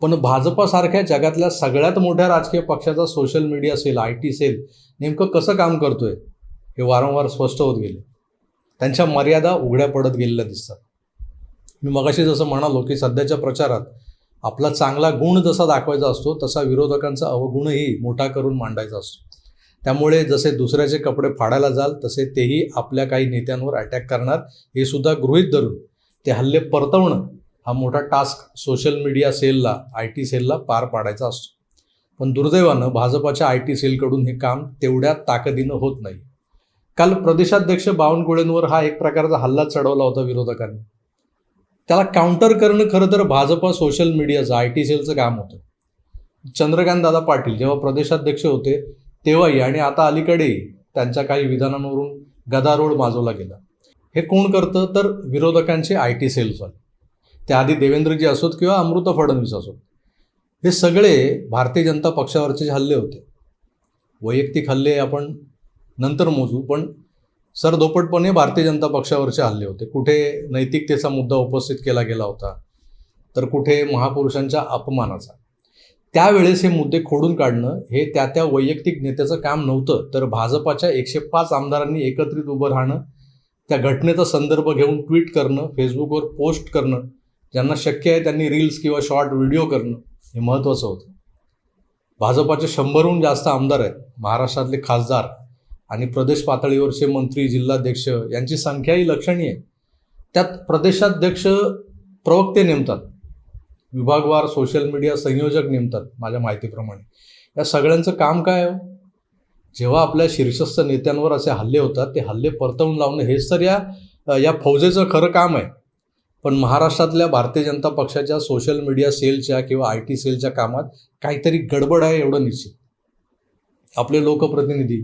पण भाजपासारख्या जगातल्या सगळ्यात मोठ्या राजकीय पक्षाचा social media cell, IT cell नेमकं कसं काम करतोय हे वारंवार स्पष्ट होत गेले. त्यांच्या मर्यादा उघड्या पडत गेलेल्या दिसतात. मी मगाशी जसं म्हणालो की सध्याच्या प्रचारात आपला चांगला गुण जसा दाखवायचा असतो तसा विरोधकांचा अवगुणही मोठा करून मांडायचा असतो. त्यामुळे जसे दुसऱ्याचे कपडे फाडायला जाल तसे तेही आपल्या काही नेत्यांवर अटॅक करणार हे सुद्धा गृहीत धरून ते हल्ले परतवणं हा मोठा टास्क सोशल मीडिया सेलला, IT सेलला पार पाडायचा असतो. पण दुर्दैवानं भाजपाच्या IT सेलकडून हे काम तेवढ्या ताकदीनं होत नाही. काल प्रदेशाध्यक्ष बावनकुळेंवर हा एक प्रकारचा हल्ला चढवला होता विरोधकांनी. त्याला काउंटर करणं खरं तर भाजपा सोशल मीडियाचं, IT सेलचं काम होतं. चंद्रकांत दादा पाटील जेव्हा प्रदेशाध्यक्ष होते तेव्हाही आणि आता अलीकडेही त्यांच्या काही विधानांवरून गदारोळ माजवला गेला. हे कोण करतं तर विरोधकांचे IT सेल्सवाले. त्याआधी देवेंद्रजी असोत किंवा अमृता फडणवीस असोत, हे सगळे भारतीय जनता पक्षावरचे हल्ले होते. वैयक्तिक हल्ले आपण नंतर मोजू, पण सरदोपटपणे भारतीय जनता पक्षावरचे हल्ले होते. कुठे नैतिकतेचा मुद्दा उपस्थित केला गेला होता तर कुठे महापुरुषांच्या अपमानाचा. त्यावेळेस हे मुद्दे खोडून काढणं हे त्या वैयक्तिक नेत्याचं काम नव्हतं, तर भाजपाच्या 105 आमदारांनी एकत्रित उभं राहणं, त्या घटनेचा संदर्भ घेऊन ट्विट करणं, फेसबुकवर पोस्ट करणं, ज्यांना शक्य आहे त्यांनी रील्स किंवा शॉर्ट व्हिडिओ करणं हे महत्त्वाचं होतं. भाजपाचे 100हून जास्त आमदार आहेत. महाराष्ट्रातले खासदार आणि प्रदेश पातळीवरचे मंत्री, जिल्हाध्यक्ष यांची संख्याही लक्षणीय आहे. त्यात प्रदेशाध्यक्ष प्रवक्ते नेमतात, विभागवार सोशल मीडिया संयोजक नेमतात. माझ्या माहितीप्रमाणे या सगळ्यांचं काम काय आहे? जेव्हा आपल्या शीर्षस्थ नेत्यांवर असे हल्ले होतात ते हल्ले परतवून लावणं हेच तर या फौजेचं खरं काम आहे. पण महाराष्ट्रातल्या भारतीय जनता पक्षाच्या सोशल मीडिया सेलच्या किंवा IT सेलच्या कामात काहीतरी गडबड आहे एवढं निश्चित. आपले लोकप्रतिनिधी,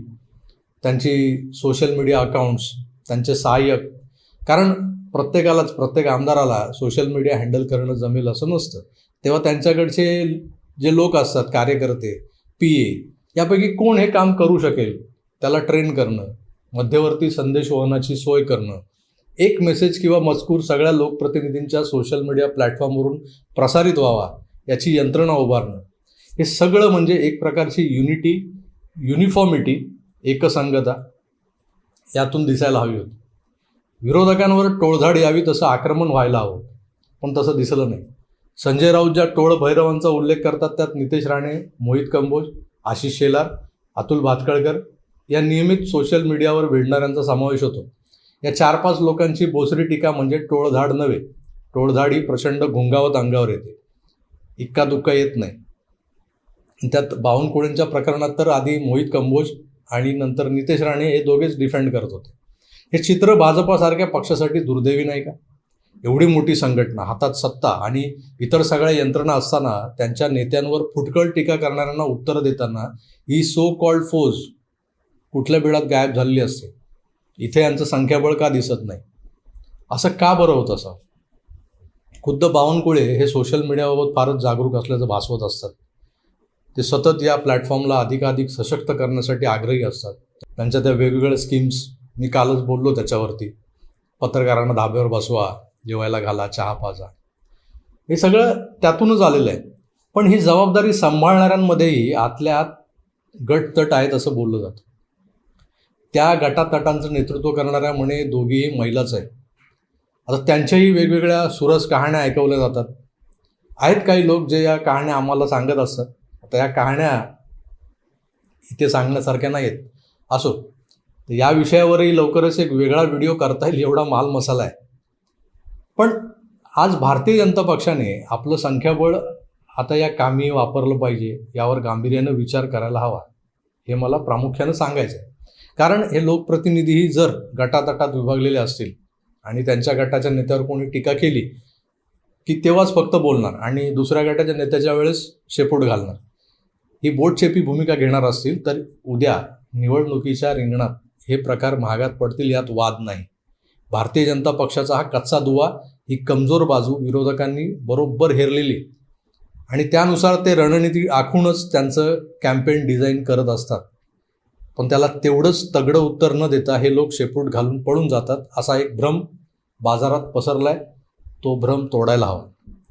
त्यांची सोशल मीडिया अकाउंट्स, त्यांचे सहाय्यक, कारण प्रत्येक आमदाराला सोशल मीडिया हँडल करणं जमेल असं नसतं. तेव्हा त्यांच्याकडचे जे लोक असतात, कार्यकर्ते, PA, यापैकी कोण हे काम करू शकेल त्याला ट्रेन करणं, मध्यवर्ती संदेशवहनाची सोय करणं, एक मेसेज किंवा मजकूर सगळ्या लोकप्रतिनिधींच्या सोशल मीडिया प्लॅटफॉर्मवरून प्रसारित व्हावा याची यंत्रणा उभारणं, हे सगळं म्हणजे एक प्रकारची युनिफॉर्मिटी, एकसंगता यातून दिसायला हवी होती. विरोधकांवर टोळधाड यावी तसं आक्रमण व्हायला हवं, पण तसं दिसलं नाही. संजय राऊत ज्या टोळ भैरवांचा उल्लेख करतात त्यात नितेश राणे, मोहित कंबोज, आशिष शेलार, अतुल भातखळकर या नियमित सोशल मीडियावर भिडणाऱ्यांचा समावेश होतो. या 4-5 लोकांची बोचरी टीका म्हणजे टोळधाड नव्हे. टोळधाड ही प्रचंड घोंगावत अंगावर येते, इक्का दुक्का येत नाही. त्यात बावनकुळेंच्या प्रकरणात तर आधी मोहित कंबोज आणि नंतर नितेश राणे हे दोघेच डिफेंड करत होते. हे चित्र भाजपासारख्या पक्षासाठी दुर्दैवी नाही का? एवढी मोठी संघटना, हातात सत्ता आणि इतर सगळ्या यंत्रणा असताना त्यांच्या नेत्यांवर फुटकळ टीका करणाऱ्यांना उत्तर देताना ही सो कॉल्ड फौज कुठल्या बिळात गायब झालेली असते. इथे यांचं संख्याबळ का दिसत नाही? असं का बरं होत असं? खुद्द बावनकुळे हे सोशल मीडियाबाबत फारच जागरूक असल्याचं भासवत असतात. ते सतत या प्लॅटफॉर्मला अधिकाधिक सशक्त करण्यासाठी आग्रही असतात. त्यांच्या त्या वेगवेगळ्या स्कीम्स, मी कालच बोललो त्याच्यावरती, पत्रकारांना धाब्यावर बसवा, जेवायला घाला, चहा पाजा, हे सगळं त्यातूनच आलेलं आहे. पण ही जबाबदारी सांभाळणाऱ्यांमध्येही आतल्या आत गटतट आहेत असं बोललं जातं. त्या गटातटांचं नेतृत्व करणाऱ्या म्हणे दोघीही महिलाच आहेत. आता त्यांच्याही वेगवेगळ्या सुरस कहाण्या ऐकवल्या जातात. आहेत काही लोक जे या कहाण्या आम्हाला सांगत असतात. आता या कहाण्या इथे सांगण्यासारख्या नाही आहेत. असो, तर या विषयावरही लवकरच एक वेगळा व्हिडिओ करता येईल एवढा माल मसाला आहे. पण आज भारतीय जनता पक्षाने आपलं संख्याबळ आता या कामी वापरलं पाहिजे यावर गांभीर्यानं विचार करायला हवा, हे मला प्रामुख्यानं सांगायचं आहे. कारण हे लोकप्रतिनिधीही जर गटातटात विभागलेले असतील आणि त्यांच्या गटाच्या नेत्यावर कोणी टीका केली की तेव्हाच फक्त बोलणार आणि दुसऱ्या गटाच्या नेत्याच्या वेळेस शेपूट घालणार, ही बोटचेपी भूमिका घेणार असतील तर उद्या निवडणुकीच्या रिंगणात हे प्रकार महागात पडतील, यात वाद नाही. भारतीय जनता पक्षाचा हा कच्चा दुवा, ही कमजोर बाजू विरोधकांनी बरोबर हेरलेली आणि त्यानुसार ते रणनीती आखूनच त्यांचं कॅम्पेन डिझाईन करत असतात. पण त्याला तेवढंच तगडं उत्तर न देता हे लोक शेपूट घालून पळून जातात. असा एक भ्रम बाजारात पसरलाय, तो भ्रम तोडायला हवा.